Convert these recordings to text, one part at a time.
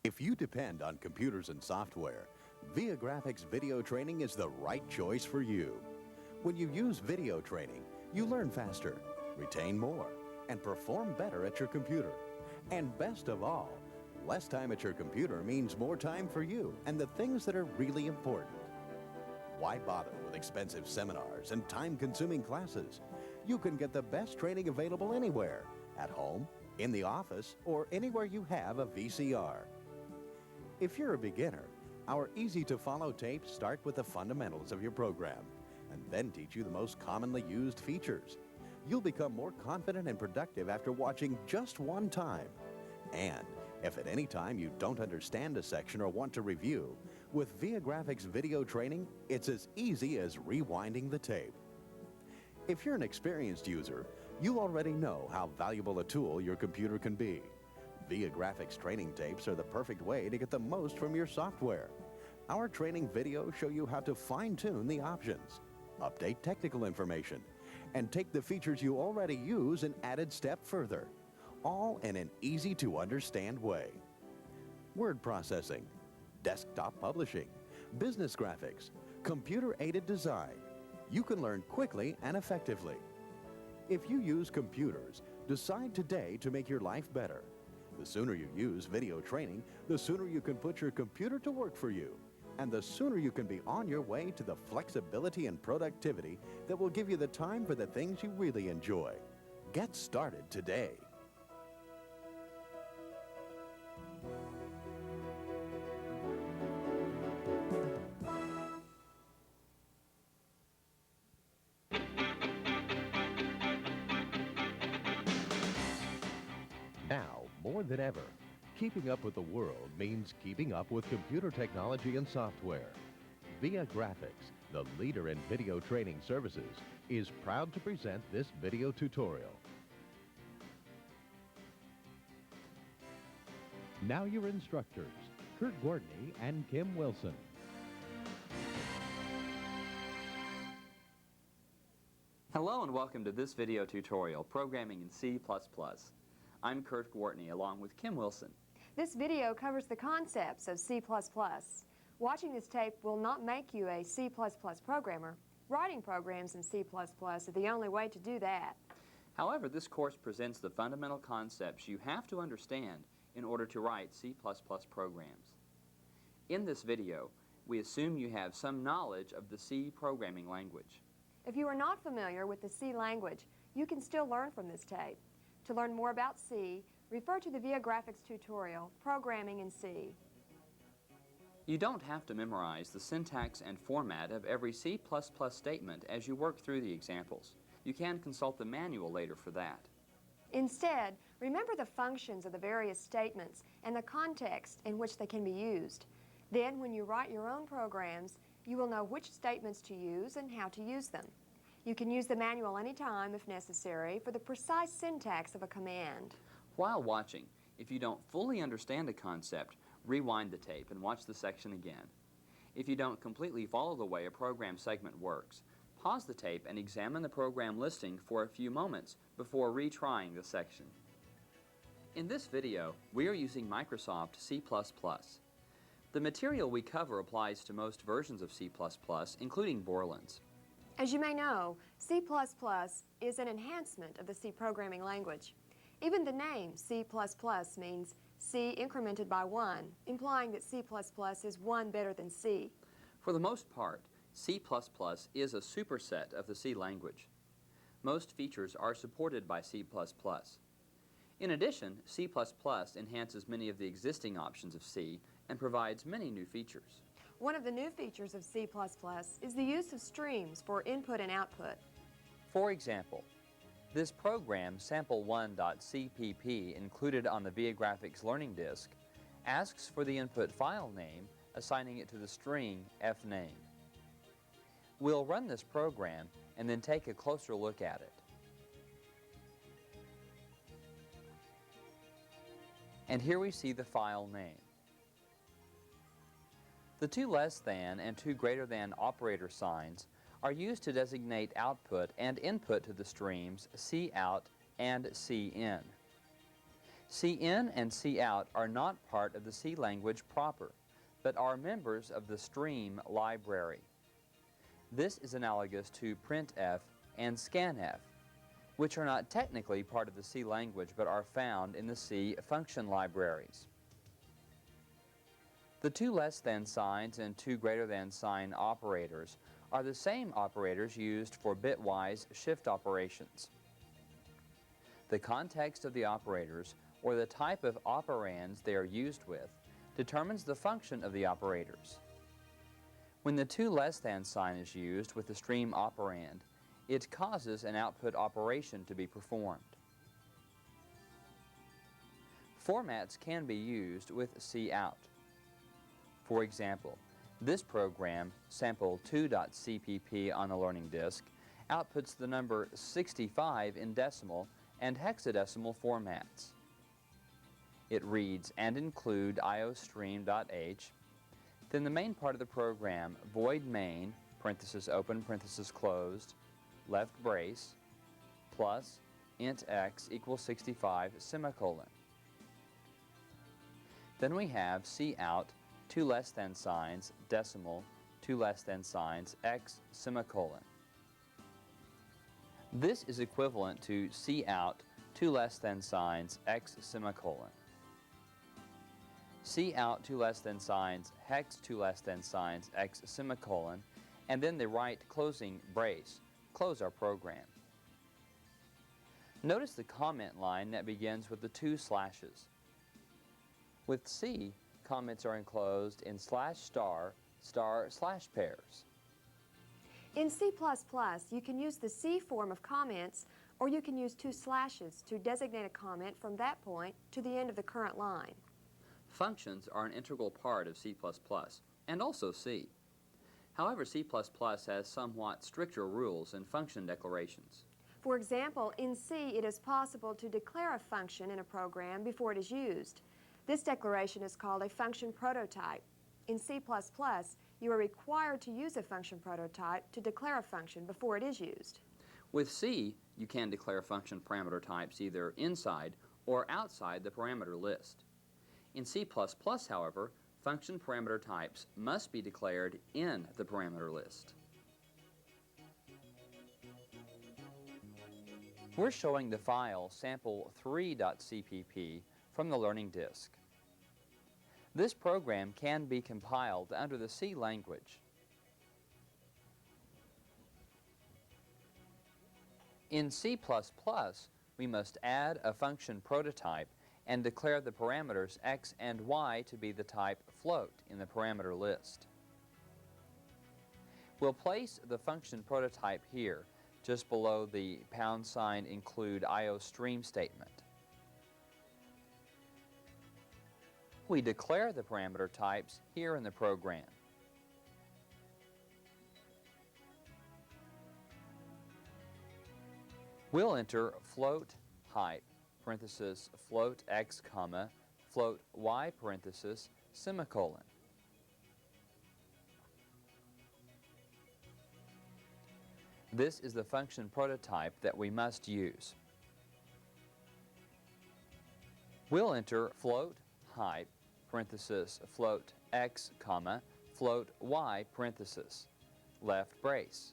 If you depend on computers and software, ViaGrafix video training is the right choice for you. When you use video training, you learn faster, retain more, and perform better at your computer. And best of all, less time at your computer means more time for you and the things that are really important. Why bother with expensive seminars and time-consuming classes? You can get the best training available anywhere, at home, in the office, or anywhere you have a VCR. If you're a beginner, our easy-to-follow tapes start with the fundamentals of your program and then teach you the most commonly used features. You'll become more confident and productive after watching just one time. And if at any time you don't understand a section or want to review, with ViaGrafix video training, it's as easy as rewinding the tape. If you're an experienced user, you already know how valuable a tool your computer can be. ViaGrafix training tapes are the perfect way to get the most from your software. Our training videos show you how to fine-tune the options, update technical information, and take the features you already use an added step further, all in an easy-to-understand way. Word processing, desktop publishing, business graphics, computer-aided design. You can learn quickly and effectively. If you use computers, decide today to make your life better. The sooner you use video training, the sooner you can put your computer to work for you, and the sooner you can be on your way to the flexibility and productivity that will give you the time for the things you really enjoy. Get started today. Now, more than ever, keeping up with the world means keeping up with computer technology and software. ViaGrafix, the leader in video training services, is proud to present this video tutorial. Now your instructors, Kurt Gordney and Kim Wilson. Hello and welcome to this video tutorial, Programming in C++. I'm Kurt Gordney along with Kim Wilson. This video covers the concepts of C++. Watching this tape will not make you a C++ programmer. Writing programs in C++ are the only way to do that. However, this course presents the fundamental concepts you have to understand in order to write C++ programs. In this video, we assume you have some knowledge of the C programming language. If you are not familiar with the C language, you can still learn from this tape. To learn more about C, refer to the ViaGrafix tutorial, Programming in C. You don't have to memorize the syntax and format of every C++ statement as you work through the examples. You can consult the manual later for that. Instead, remember the functions of the various statements and the context in which they can be used. Then, when you write your own programs, you will know which statements to use and how to use them. You can use the manual anytime if necessary for the precise syntax of a command. While watching, if you don't fully understand a concept, rewind the tape and watch the section again. If you don't completely follow the way a program segment works, pause the tape and examine the program listing for a few moments before retrying the section. In this video, we are using Microsoft C++. The material we cover applies to most versions of C++, including Borland's. As you may know, C++ is an enhancement of the C programming language. Even the name C++ means C incremented by 1, implying that C++ is 1 better than C. For the most part, C++ is a superset of the C language. Most features are supported by C++. In addition, C++ enhances many of the existing options of C and provides many new features. One of the new features of C++ is the use of streams for input and output. For example, this program, sample1.cpp, included on the ViaGrafix learning disk, asks for the input file name, assigning it to the string fname. We'll run this program and then take a closer look at it. And here we see the file name. The two less than and two greater than operator signs are used to designate output and input to the streams cout and cin. CIN and COUT are not part of the C language proper, but are members of the stream library. This is analogous to printf and scanf, which are not technically part of the C language but are found in the C function libraries. The two less than signs and two greater than sign operators are the same operators used for bitwise shift operations. The context of the operators, or the type of operands they are used with, determines the function of the operators. When the two less than sign is used with the stream operand, it causes an output operation to be performed. Formats can be used with cout. For example, this program, sample2.cpp on the learning disk, outputs the number 65 in decimal and hexadecimal formats. It reads and include iostream.h, then the main part of the program, void main, parenthesis open, parenthesis closed, left brace, plus int x equals 65, semicolon. Then we have cout, two less than signs, decimal, two less than signs, x, semicolon. This is equivalent to cout, two less than signs, x, semicolon. Cout, two less than signs, hex, two less than signs, x, semicolon, and then the right closing brace. Close our program. Notice the comment line that begins with the two slashes. With C, comments are enclosed in /*/ pairs. In C++, you can use the C form of comments, or you can use two slashes to designate a comment from that point to the end of the current line. Functions are an integral part of C++, and also C. However, C++ has somewhat stricter rules in function declarations. For example, in C, it is possible to declare a function in a program before it is used. This declaration is called a function prototype. In C++, you are required to use a function prototype to declare a function before it is used. With C, you can declare function parameter types either inside or outside the parameter list. In C++, however, function parameter types must be declared in the parameter list. We're showing the file sample3.cpp from the learning disk. This program can be compiled under the C language. In C++, we must add a function prototype and declare the parameters x and y to be the type float in the parameter list. We'll place the function prototype here, just below the #include iostream statement. We declare the parameter types here in the program. We'll enter float height, parenthesis, float x, comma, float y, parenthesis, semicolon. This is the function prototype that we must use. We'll enter float height, parenthesis, float x, comma, float y, parenthesis, left brace.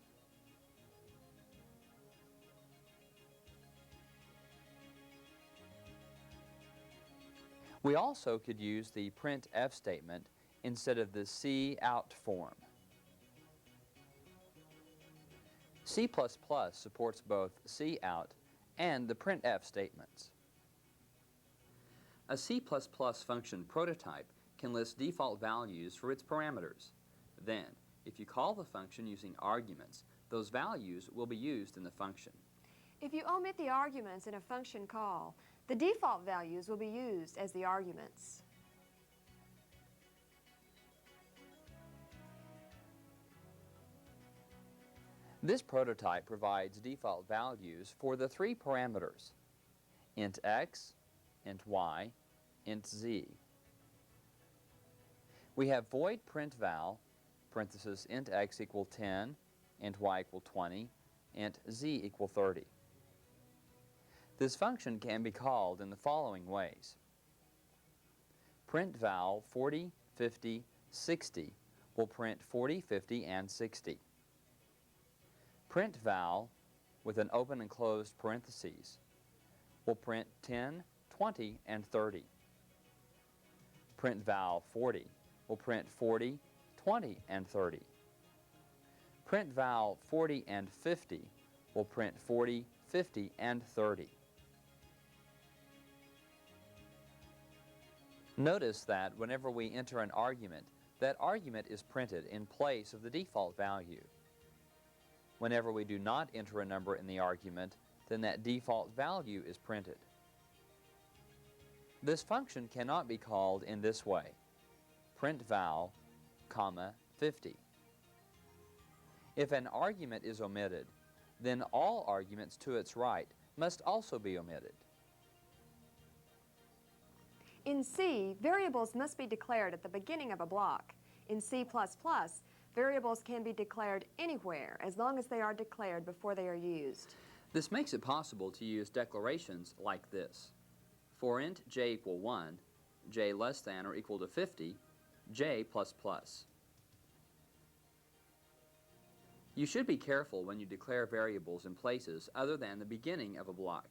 We also could use the printf statement instead of the cout form. C++ supports both cout and the printf statements. A C++ function prototype can list default values for its parameters. Then, if you call the function using arguments, those values will be used in the function. If you omit the arguments in a function call, the default values will be used as the arguments. This prototype provides default values for the three parameters, int x, int y, int z. We have void print val, parenthesis, int x equal 10, int y equal 20, int z equal 30. This function can be called in the following ways. Print val 40, 50, 60 will print 40, 50, and 60. Print val with an open and closed parentheses will print 10, 20, and 30. Print val 40 will print 40, 20, and 30. Print val 40 and 50 will print 40, 50, and 30. Notice that whenever we enter an argument, that argument is printed in place of the default value. Whenever we do not enter a number in the argument, then that default value is printed. This function cannot be called in this way: print val, comma, 50. If an argument is omitted, then all arguments to its right must also be omitted. In C, variables must be declared at the beginning of a block. In C++, variables can be declared anywhere as long as they are declared before they are used. This makes it possible to use declarations like this. For int j equal 1, j less than or equal to 50, j++. You should be careful when you declare variables in places other than the beginning of a block.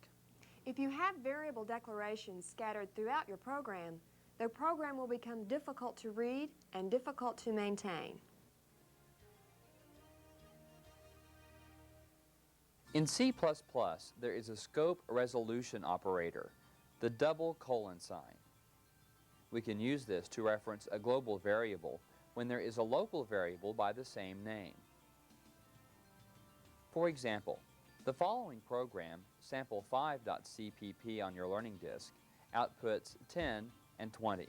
If you have variable declarations scattered throughout your program, the program will become difficult to read and difficult to maintain. In C++, there is a scope resolution operator, the double colon sign. We can use this to reference a global variable when there is a local variable by the same name. For example, the following program, sample5.cpp on your learning disk, outputs 10 and 20.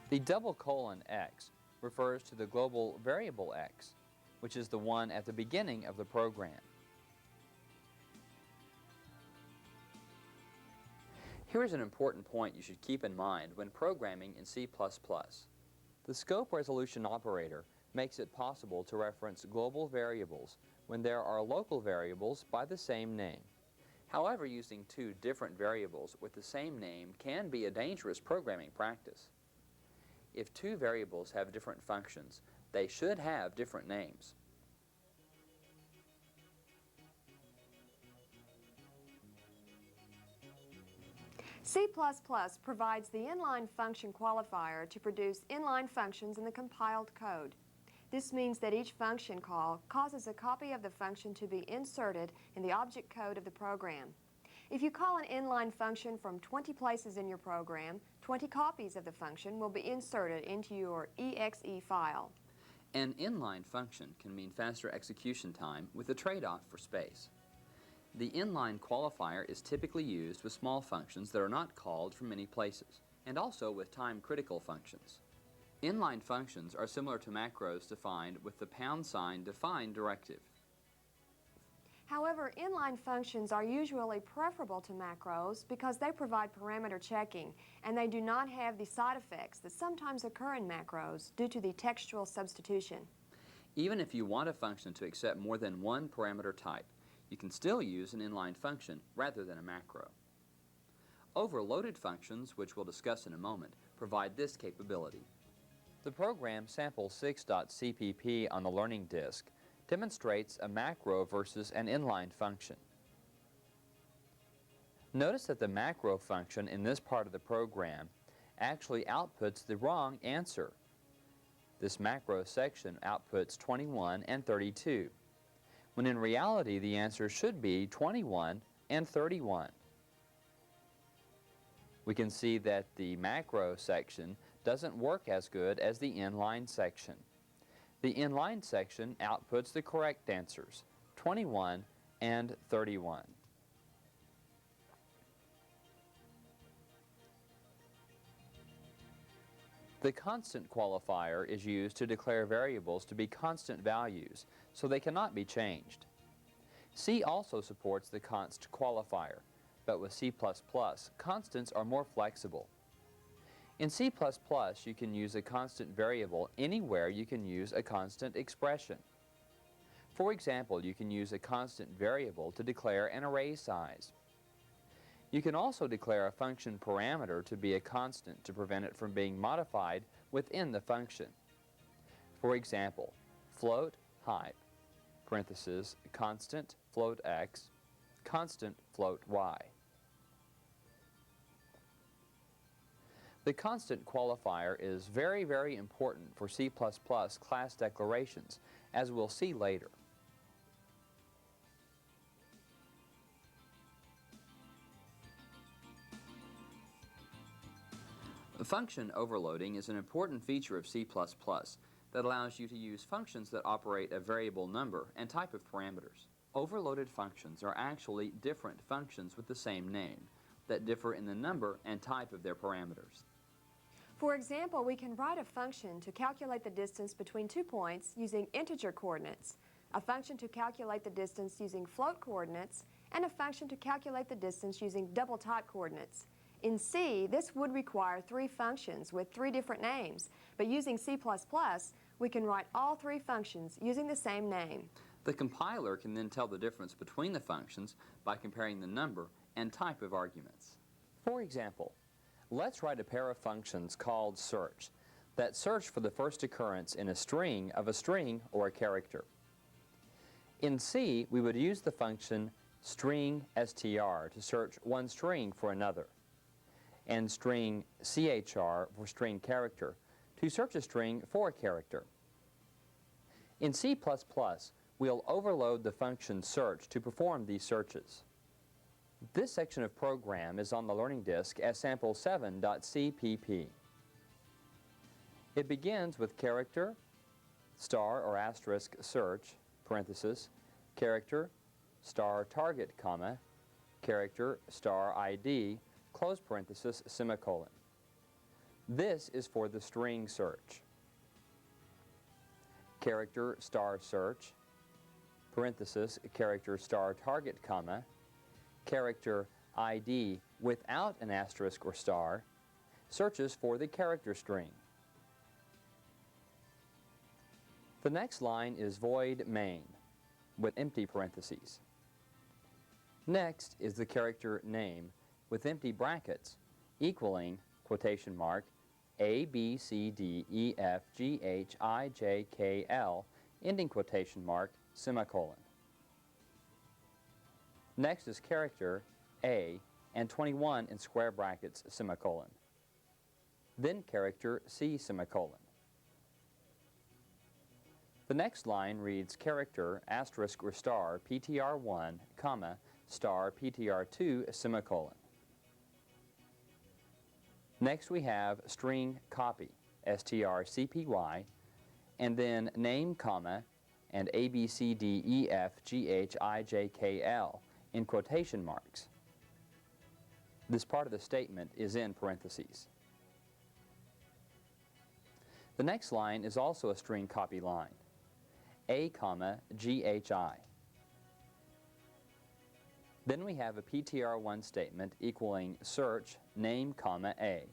The double colon x refers to the global variable x, which is the one at the beginning of the program. Here is an important point you should keep in mind when programming in C++. The scope resolution operator makes it possible to reference global variables when there are local variables by the same name. However, using two different variables with the same name can be a dangerous programming practice. If two variables have different functions, they should have different names. C++ provides the inline function qualifier to produce inline functions in the compiled code. This means that each function call causes a copy of the function to be inserted in the object code of the program. If you call an inline function from 20 places in your program, 20 copies of the function will be inserted into your exe file. An inline function can mean faster execution time with a trade-off for space. The inline qualifier is typically used with small functions that are not called from many places, and also with time-critical functions. Inline functions are similar to macros defined with the # define directive. However, inline functions are usually preferable to macros because they provide parameter checking, and they do not have the side effects that sometimes occur in macros due to the textual substitution. Even if you want a function to accept more than one parameter type, you can still use an inline function rather than a macro. Overloaded functions, which we'll discuss in a moment, provide this capability. The program sample6.cpp on the learning disk demonstrates a macro versus an inline function. Notice that the macro function in this part of the program actually outputs the wrong answer. This macro section outputs 21 and 32, when in reality the answer should be 21 and 31. We can see that the macro section doesn't work as good as the inline section. The inline section outputs the correct answers, 21 and 31. The constant qualifier is used to declare variables to be constant values, so they cannot be changed. C also supports the const qualifier, but with C++, constants are more flexible. In C++, you can use a constant variable anywhere you can use a constant expression. For example, you can use a constant variable to declare an array size. You can also declare a function parameter to be a constant to prevent it from being modified within the function. For example, float height, parentheses, constant float x, constant float y. The constant qualifier is very, very important for C++ class declarations, as we'll see later. Function overloading is an important feature of C++ that allows you to use functions that operate a variable number and type of parameters. Overloaded functions are actually different functions with the same name that differ in the number and type of their parameters. For example, we can write a function to calculate the distance between 2 points using integer coordinates, a function to calculate the distance using float coordinates, and a function to calculate the distance using double type coordinates. In C, this would require 3 functions with 3 different names, but using C++, we can write all 3 functions using the same name. The compiler can then tell the difference between the functions by comparing the number and type of arguments. For example, let's write a pair of functions called search that search for the first occurrence in a string of a string or a character. In C, we would use the function string str to search one string for another, and string chr for string character to search a string for a character. In C++, we'll overload the function search to perform these searches. This section of program is on the learning disk as sample7.cpp. It begins with character, star or asterisk search, parenthesis, character, star target, comma, character, star ID, close parenthesis, semicolon. This is for the string search. Character star search, parenthesis, character star target, comma, character ID without an asterisk or star, searches for the character string. The next line is void main with empty parentheses. Next is the character name with empty brackets equaling quotation mark A, B, C, D, E, F, G, H, I, J, K, L, ending quotation mark, semicolon. Next is character A and 21 in square brackets, semicolon. Then character C, semicolon. The next line reads character asterisk or star PTR1, comma, star PTR2, semicolon. Next we have string copy, strcpy, and then name, comma, and ABCDEFGHIJKL in quotation marks. This part of the statement is in parentheses. The next line is also a string copy line, A, comma, GHI. Then we have a PTR1 statement equaling search name, comma, A.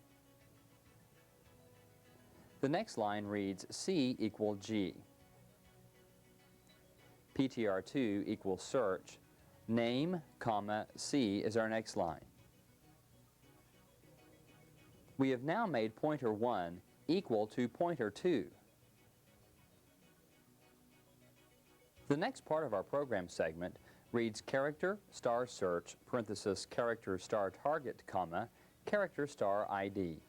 The next line reads C equal G. PTR2 equals search name, comma, C is our next line. We have now made pointer 1 equal to pointer 2. The next part of our program segment reads character star search, parenthesis, character star target, comma, character star ID.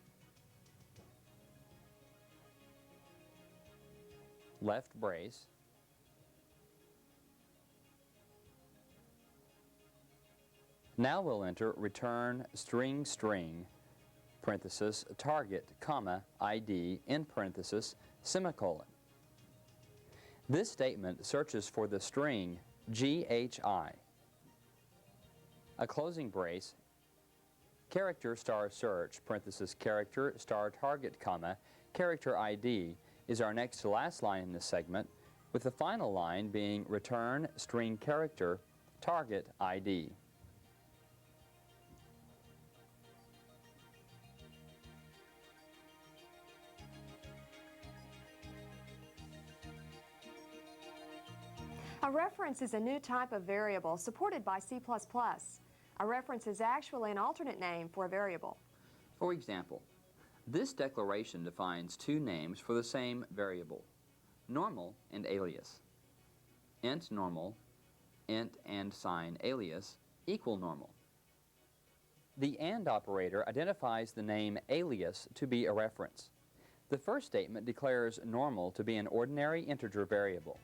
Left brace. Now we'll enter return string string, parenthesis, target, comma, ID, in parenthesis, semicolon. This statement searches for the string GHI. A closing brace, character star search, parenthesis, character star target, comma, character ID is our next to last line in this segment, with the final line being return string character target ID. A reference is a new type of variable supported by C++. A reference is actually an alternate name for a variable. For example, this declaration defines two names for the same variable, normal and alias. Int normal, int and sign alias equal normal. The AND operator identifies the name alias to be a reference. The first statement declares normal to be an ordinary integer variable.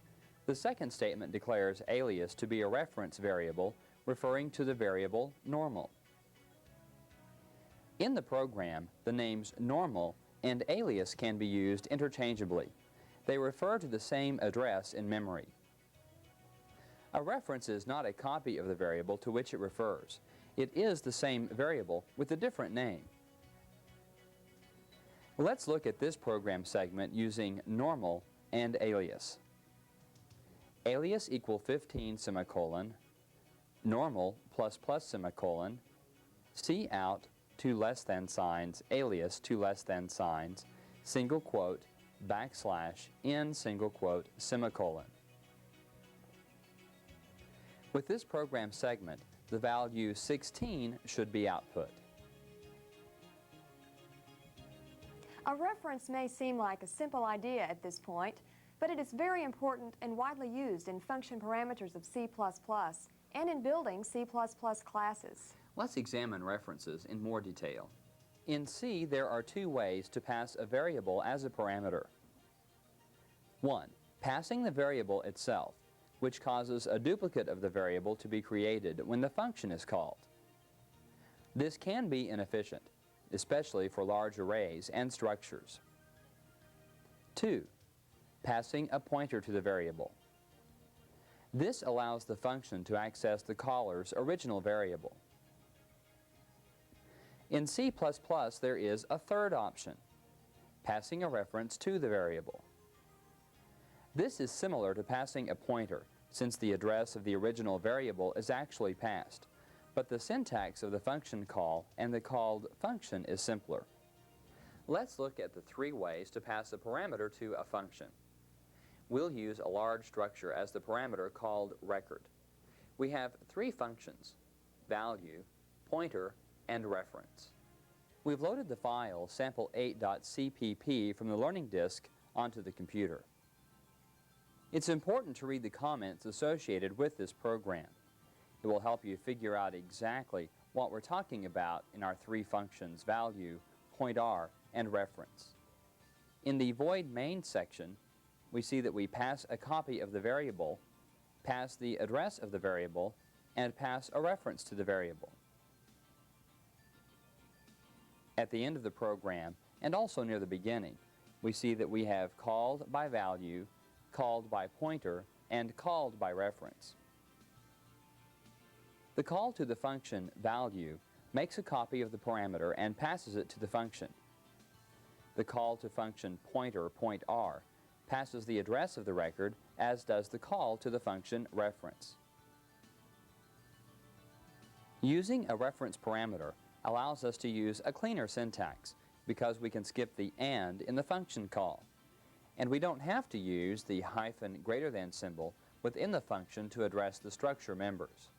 The second statement declares alias to be a reference variable referring to the variable normal. In the program, the names normal and alias can be used interchangeably. They refer to the same address in memory. A reference is not a copy of the variable to which it refers. It is the same variable with a different name. Let's look at this program segment using normal and alias. Alias equal 15 semicolon, normal plus plus semicolon, cout two less than signs, alias two less than signs, single quote, backslash, in single quote, semicolon. With this program segment, the value 16 should be output. A reference may seem like a simple idea at this point, but it is very important and widely used in function parameters of C++ and in building C++ classes. Let's examine references in more detail. In C, there are two ways to pass a variable as a parameter. 1. Passing the variable itself, which causes a duplicate of the variable to be created when the function is called. This can be inefficient, especially for large arrays and structures. 2. Passing a pointer to the variable. This allows the function to access the caller's original variable. In C++, there is a third option, passing a reference to the variable. This is similar to passing a pointer, since the address of the original variable is actually passed, but the syntax of the function call and the called function is simpler. Let's look at the three ways to pass a parameter to a function. We'll use a large structure as the parameter called record. We have three functions, value, pointer, and reference. We've loaded the file sample8.cpp from the learning disk onto the computer. It's important to read the comments associated with this program. It will help you figure out exactly what we're talking about in our three functions, value, pointer, and reference. In the void main section, we see that we pass a copy of the variable, pass the address of the variable, and pass a reference to the variable. At the end of the program, and also near the beginning, we see that we have called by value, called by pointer, and called by reference. The call to the function value makes a copy of the parameter and passes it to the function. The call to function pointer passes the address of the record, as does the call to the function reference. Using a reference parameter allows us to use a cleaner syntax because we can skip the AND in the function call. And we don't have to use the hyphen greater than symbol within the function to address the structure members.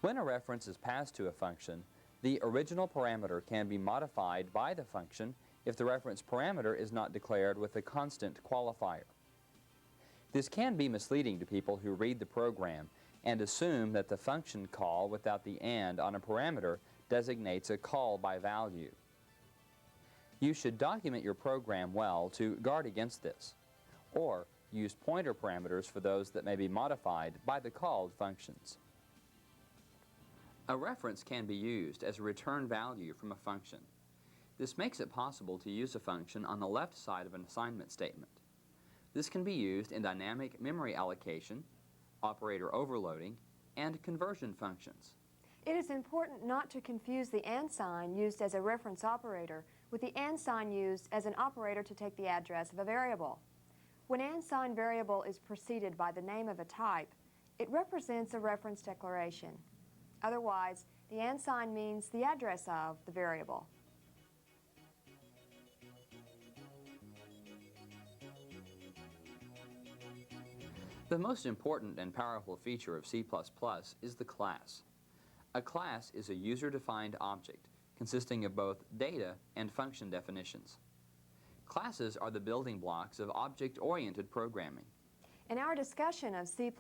When a reference is passed to a function, the original parameter can be modified by the function if the reference parameter is not declared with a constant qualifier. This can be misleading to people who read the program and assume that the function call without the AND on a parameter designates a call by value. You should document your program well to guard against this, or use pointer parameters for those that may be modified by the called functions. A reference can be used as a return value from a function. This makes it possible to use a function on the left side of an assignment statement. This can be used in dynamic memory allocation, operator overloading, and conversion functions. It is important not to confuse the AND sign used as a reference operator with the AND sign used as an operator to take the address of a variable. When AND sign variable is preceded by the name of a type, it represents a reference declaration. Otherwise, the AND sign means the address of the variable. The most important and powerful feature of C++ is the class. A class is a user-defined object consisting of both data and function definitions. Classes are the building blocks of object-oriented programming. In our discussion of C++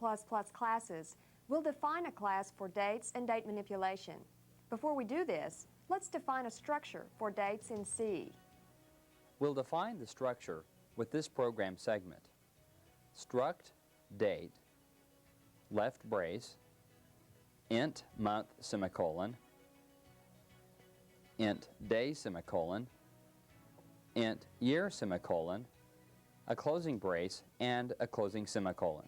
classes, we'll define a class for dates and date manipulation. Before we do this, let's define a structure for dates in C. We'll define the structure with this program segment. Struct date, left brace, int month semicolon, int day semicolon, int year semicolon, a closing brace, and a closing semicolon.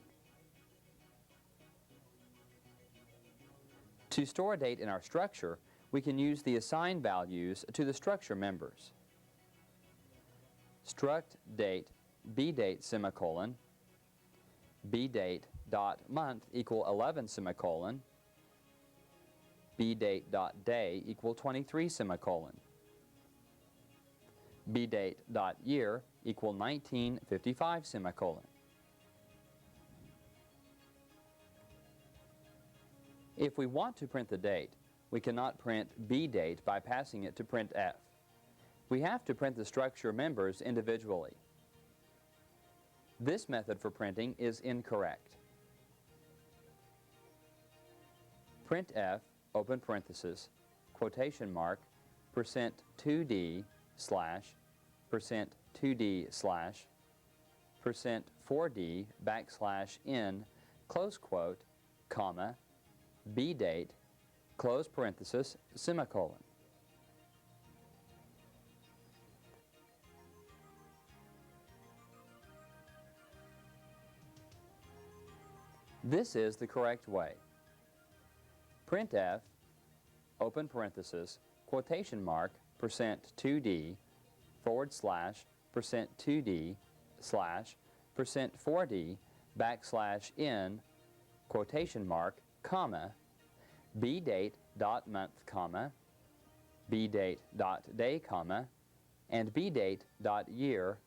To store a date in our structure, we can use the assign values to the structure members. Struct date bdate semicolon, bdate dot month equal 11 semicolon, bdate dot day equal 23 semicolon, bdate dot year equal 1955 semicolon. If we want to print the date, we cannot print bdate by passing it to printf. We have to print the structure members individually. This method for printing is incorrect. Printf, open parenthesis, quotation mark, %2d slash, %2d slash, %4d backslash n, close quote, comma, bdate, close parenthesis, semicolon. This is the correct way. Printf, open parenthesis, quotation mark, %2d, forward slash, %2d, slash, %4d, backslash n, quotation mark, comma, bdate dot month, comma, bdate dot day, comma, and bdate dot year,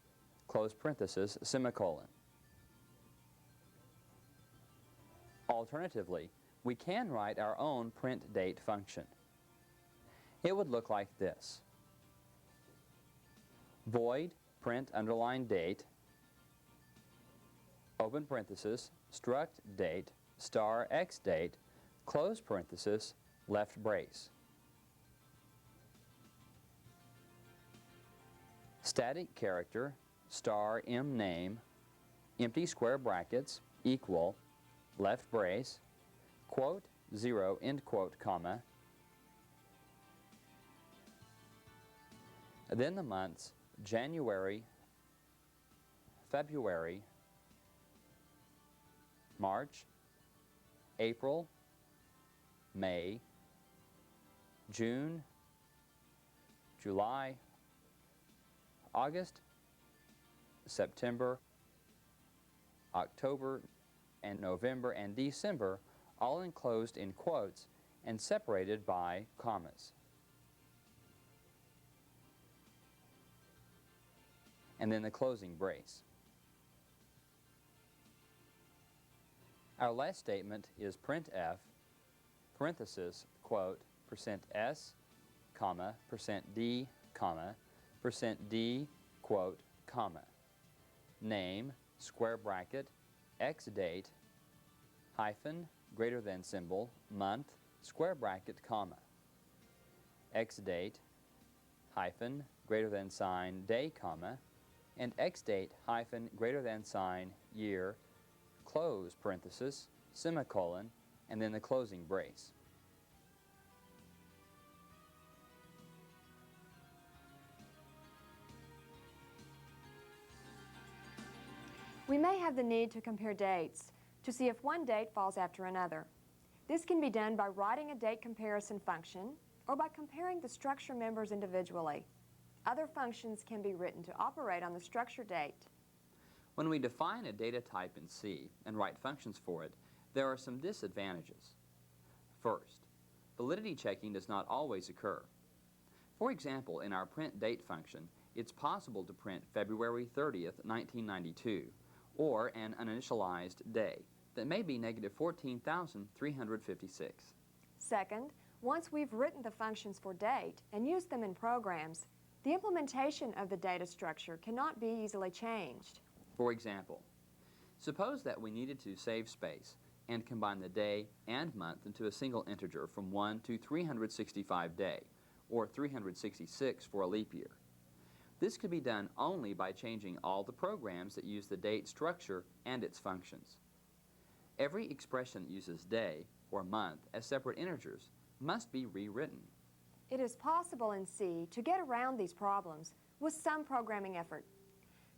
close parenthesis, semicolon. Alternatively, we can write our own print date function. It would look like this. Void print underline date, open parenthesis, struct date, star x date, close parenthesis, left brace. Static character, star m name, empty square brackets, equal, left brace, quote, 0, end quote, comma, then the months January, February, March, April, May, June, July, August, September, October, and November and December, all enclosed in quotes and separated by commas. And then the closing brace. Our last statement is printf, parenthesis, quote, %s, comma, %d, comma, %d, quote, comma, name, square bracket, x date, hyphen, greater than symbol, month, square bracket, comma, x date, hyphen, greater than sign, day, comma, and x date, hyphen, greater than sign, year, close parenthesis, semicolon, and then the closing brace. We may have the need to compare dates to see if one date falls after another. This can be done by writing a date comparison function or by comparing the structure members individually. Other functions can be written to operate on the structure date. When we define a data type in C and write functions for it, there are some disadvantages. First, validity checking does not always occur. For example, in our print date function, it's possible to print February 30th, 1992, or an uninitialized day that may be negative 14,356. Second, once we've written the functions for date and used them in programs, the implementation of the data structure cannot be easily changed. For example, suppose that we needed to save space and combine the day and month into a single integer from 1 to 365 day, or 366 for a leap year. This could be done only by changing all the programs that use the date structure and its functions. Every expression that uses day or month as separate integers must be rewritten. It is possible in C to get around these problems with some programming effort.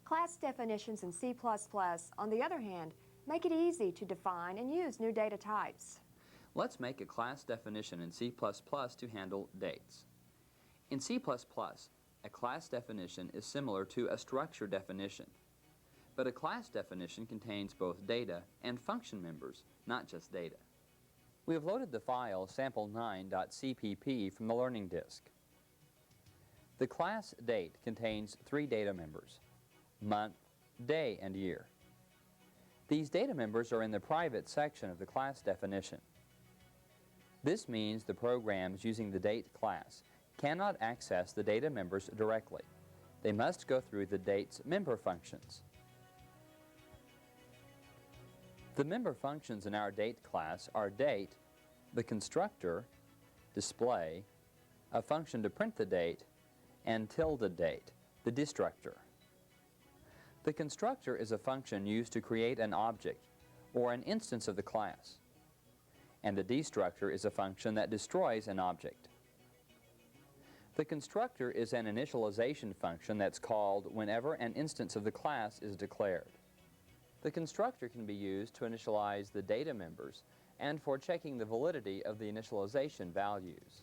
Class definitions in C++, on the other hand, make it easy to define and use new data types. Let's make a class definition in C++ to handle dates. In C++, a class definition is similar to a structure definition, but a class definition contains both data and function members, not just data. We have loaded the file sample9.cpp from the learning disk. The class date contains 3 data members: month, day, and year. These data members are in the private section of the class definition. This means the programs using the date class cannot access the data members directly. They must go through the date's member functions. The member functions in our date class are date, the constructor, display, a function to print the date, and tilde date, the destructor. The constructor is a function used to create an object or an instance of the class, and the destructor is a function that destroys an object. The constructor is an initialization function that's called whenever an instance of the class is declared. The constructor can be used to initialize the data members and for checking the validity of the initialization values.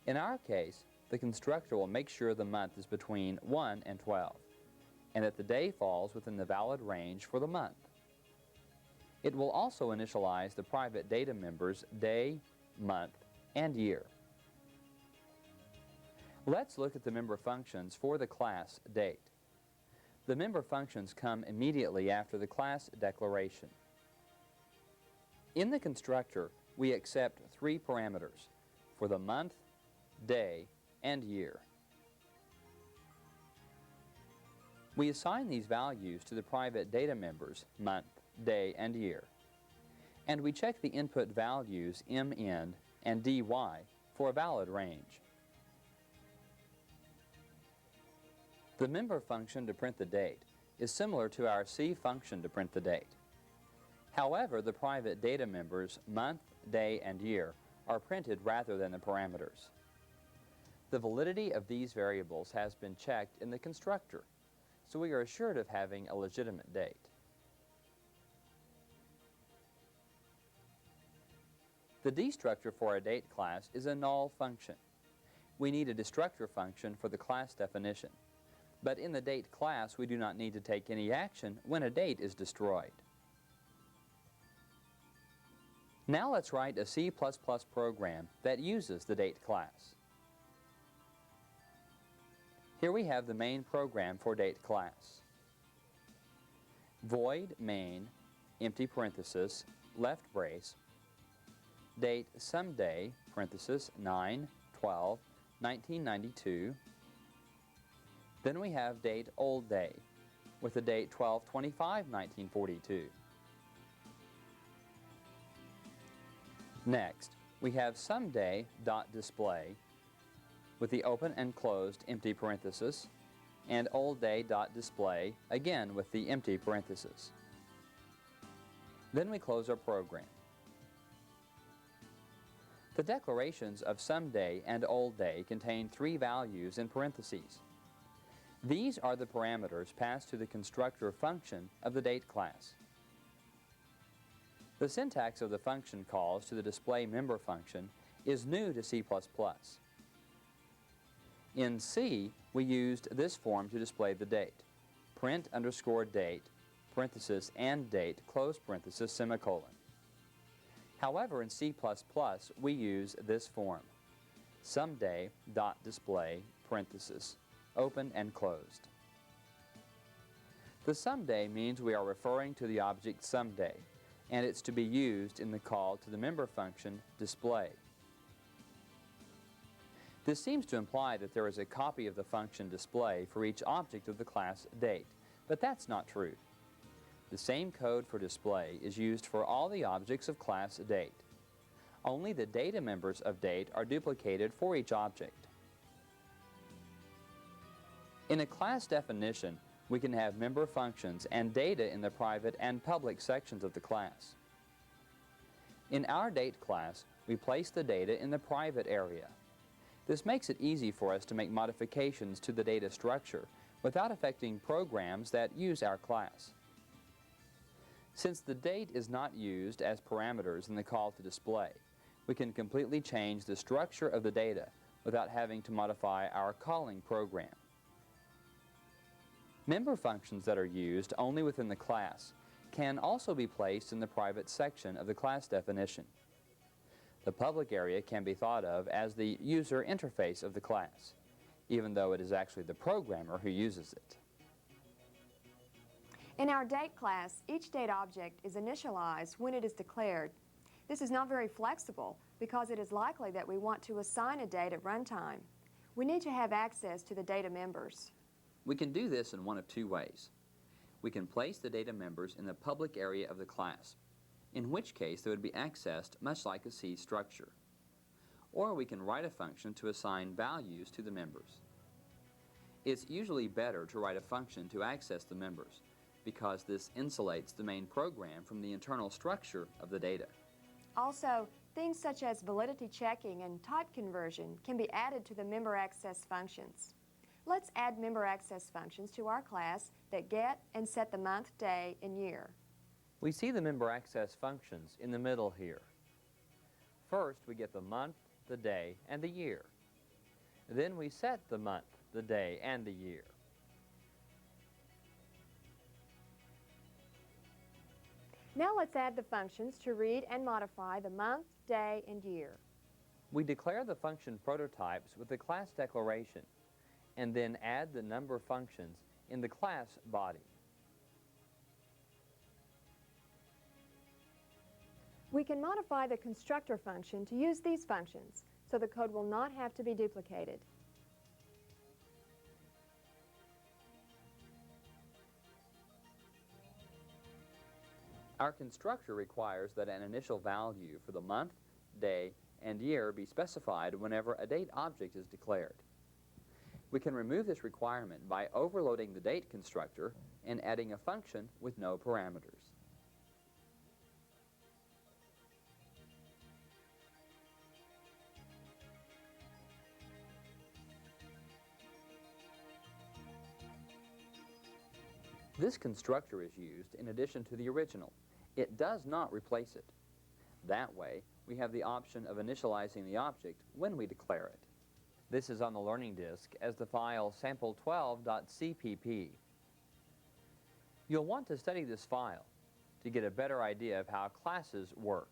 In our case, the constructor will make sure the month is between 1 and 12, and that the day falls within the valid range for the month. It will also initialize the private data members day, month, and year. Let's look at the member functions for the class date. The member functions come immediately after the class declaration. In the constructor, we accept 3 parameters for the month, day, and year. We assign these values to the private data members, month, day, and year. And we check the input values mn and dy for a valid range. The member function to print the date is similar to our C function to print the date. However, the private data members, month, day, and year, are printed rather than the parameters. The validity of these variables has been checked in the constructor, so we are assured of having a legitimate date. The destructor for a date class is a null function. We need a destructor function for the class definition, but in the date class we do not need to take any action when a date is destroyed. Now let's write a C++ program that uses the date class. Here we have the main program for date class. Void main, empty parenthesis, left brace, date someday, parenthesis, 9/12/1992. Then we have date old day, with the date 12/25/1942. Next, we have someday.display, with the open and closed empty parenthesis, and oldday.display, again with the empty parenthesis. Then we close our program. The declarations of someday and old day contain 3 values in parentheses. These are the parameters passed to the constructor function of the date class. The syntax of the function calls to the display member function is new to C++. In C, we used this form to display the date: print underscore date, parenthesis, and date, close parenthesis, semicolon. However, in C++, we use this form: someday.display, parenthesis, open and closed. The someday means we are referring to the object someday, and it's to be used in the call to the member function display. This seems to imply that there is a copy of the function display for each object of the class date, but that's not true. The same code for display is used for all the objects of class date. Only the data members of date are duplicated for each object. In a class definition, we can have member functions and data in the private and public sections of the class. In our date class, we place the data in the private area. This makes it easy for us to make modifications to the data structure without affecting programs that use our class. Since the date is not used as parameters in the call to display, we can completely change the structure of the data without having to modify our calling program. Member functions that are used only within the class can also be placed in the private section of the class definition. The public area can be thought of as the user interface of the class, even though it is actually the programmer who uses it. In our date class, each date object is initialized when it is declared. This is not very flexible because it is likely that we want to assign a date at runtime. We need to have access to the data members. We can do this in one of two ways. We can place the data members in the public area of the class, in which case they would be accessed much like a C structure. Or we can write a function to assign values to the members. It's usually better to write a function to access the members, because this insulates the main program from the internal structure of the data. Also, things such as validity checking and type conversion can be added to the member access functions. Let's add member access functions to our class that get and set the month, day, and year. We see the member access functions in the middle here. First, we get the month, the day, and the year. Then we set the month, the day, and the year. Now let's add the functions to read and modify the month, day, and year. We declare the function prototypes with the class declaration, and then add the number functions in the class body. We can modify the constructor function to use these functions, so the code will not have to be duplicated. Our constructor requires that an initial value for the month, day, and year be specified whenever a date object is declared. We can remove this requirement by overloading the date constructor and adding a function with no parameters. This constructor is used in addition to the original. It does not replace it. That way, we have the option of initializing the object when we declare it. This is on the learning disk as the file sample12.cpp. You'll want to study this file to get a better idea of how classes work.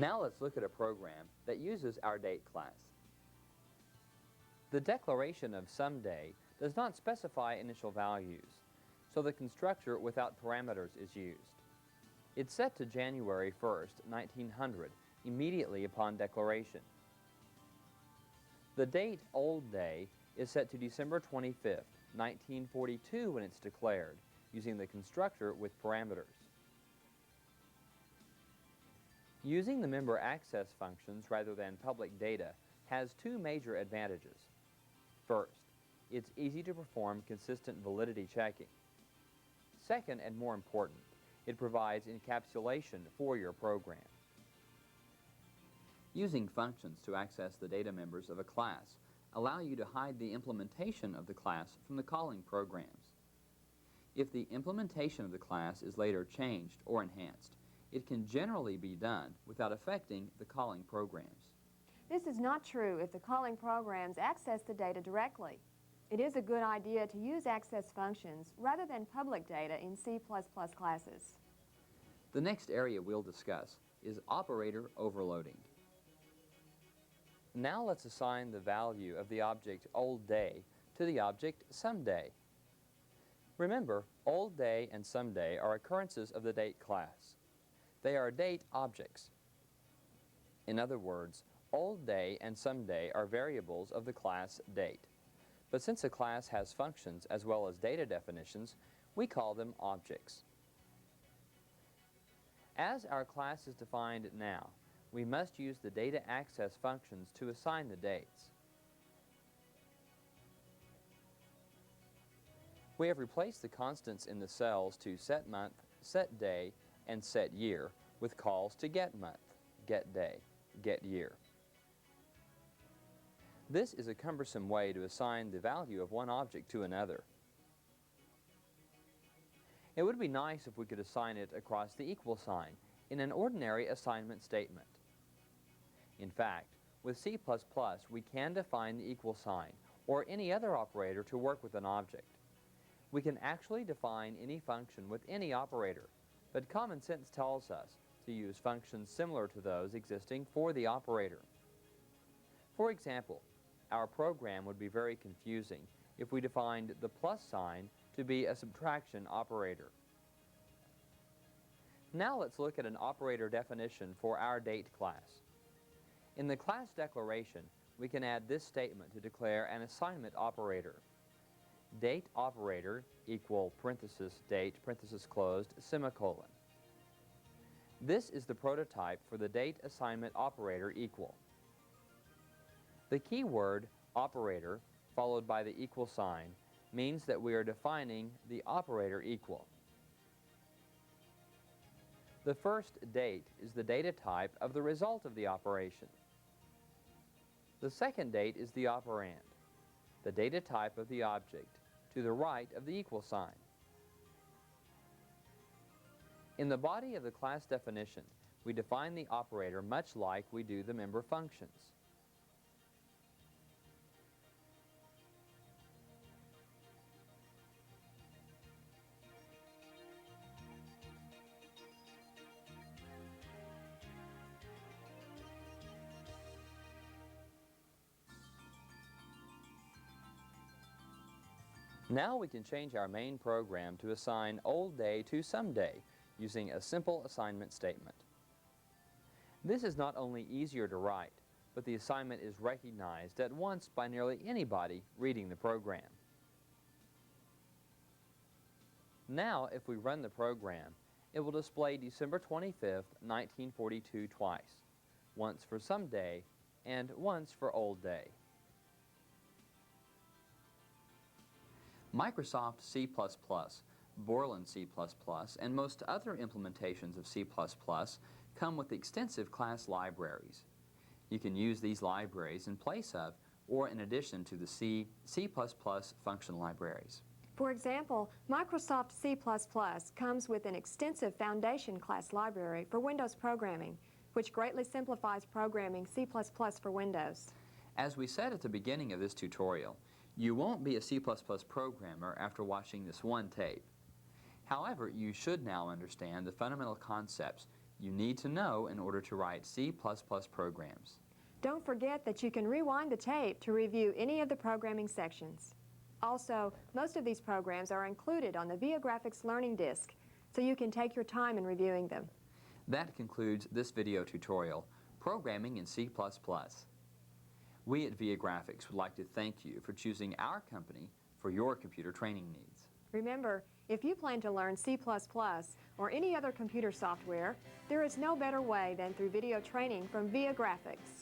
Now let's look at a program that uses our date class. The declaration of someday does not specify initial values, so the constructor without parameters is used. It's set to January 1st, 1900, immediately upon declaration. The date old day is set to December 25th, 1942 when it's declared, using the constructor with parameters. Using the member access functions rather than public data has two major advantages. First, It's easy to perform consistent validity checking. Second, and more important, it provides encapsulation for your program. Using functions to access the data members of a class allow you to hide the implementation of the class from the calling programs. If the implementation of the class is later changed or enhanced, it can generally be done without affecting the calling programs. This is not true if the calling programs access the data directly. It is a good idea to use access functions rather than public data in C++ classes. The next area we'll discuss is operator overloading. Now let's assign the value of the object old day to the object someday. Remember, old day and someday are occurrences of the date class. They are date objects. In other words, old day and someday are variables of the class date. But since a class has functions as well as data definitions, we call them objects. As our class is defined now, we must use the data access functions to assign the dates. We have replaced the constants in the cells to set month, set day, and set year with calls to get month, get day, get year. This is a cumbersome way to assign the value of one object to another. It would be nice if we could assign it across the equal sign in an ordinary assignment statement. In fact, with C++, we can define the equal sign or any other operator to work with an object. We can actually define any function with any operator, but common sense tells us to use functions similar to those existing for the operator. For example, our program would be very confusing if we defined the plus sign to be a subtraction operator. Now let's look at an operator definition for our date class. In the class declaration, we can add this statement to declare an assignment operator. Date operator equal parenthesis date parenthesis closed semicolon. This is the prototype for the date assignment operator equal. The keyword operator followed by the equal sign means that we are defining the operator equal. The first date is the data type of the result of the operation. The second date is the operand, the data type of the object, to the right of the equal sign. In the body of the class definition, we define the operator much like we do the member functions. Now we can change our main program to assign old day to someday using a simple assignment statement. This is not only easier to write, but the assignment is recognized at once by nearly anybody reading the program. Now, if we run the program, it will display December 25th, 1942 twice, once for someday and once for old day. Microsoft C++, Borland C++, and most other implementations of C++ come with extensive class libraries. You can use these libraries in place of or in addition to the C++ function libraries. For example, Microsoft C++ comes with an extensive foundation class library for Windows programming, which greatly simplifies programming C++ for Windows. As we said at the beginning of this tutorial, you won't be a C++ programmer after watching this one tape. However, you should now understand the fundamental concepts you need to know in order to write C++ programs. Don't forget that you can rewind the tape to review any of the programming sections. Also, most of these programs are included on the ViaGrafix Learning Disc, so you can take your time in reviewing them. That concludes this video tutorial, Programming in C++. We at ViaGrafix would like to thank you for choosing our company for your computer training needs. Remember, if you plan to learn C++ or any other computer software, there is no better way than through video training from ViaGrafix.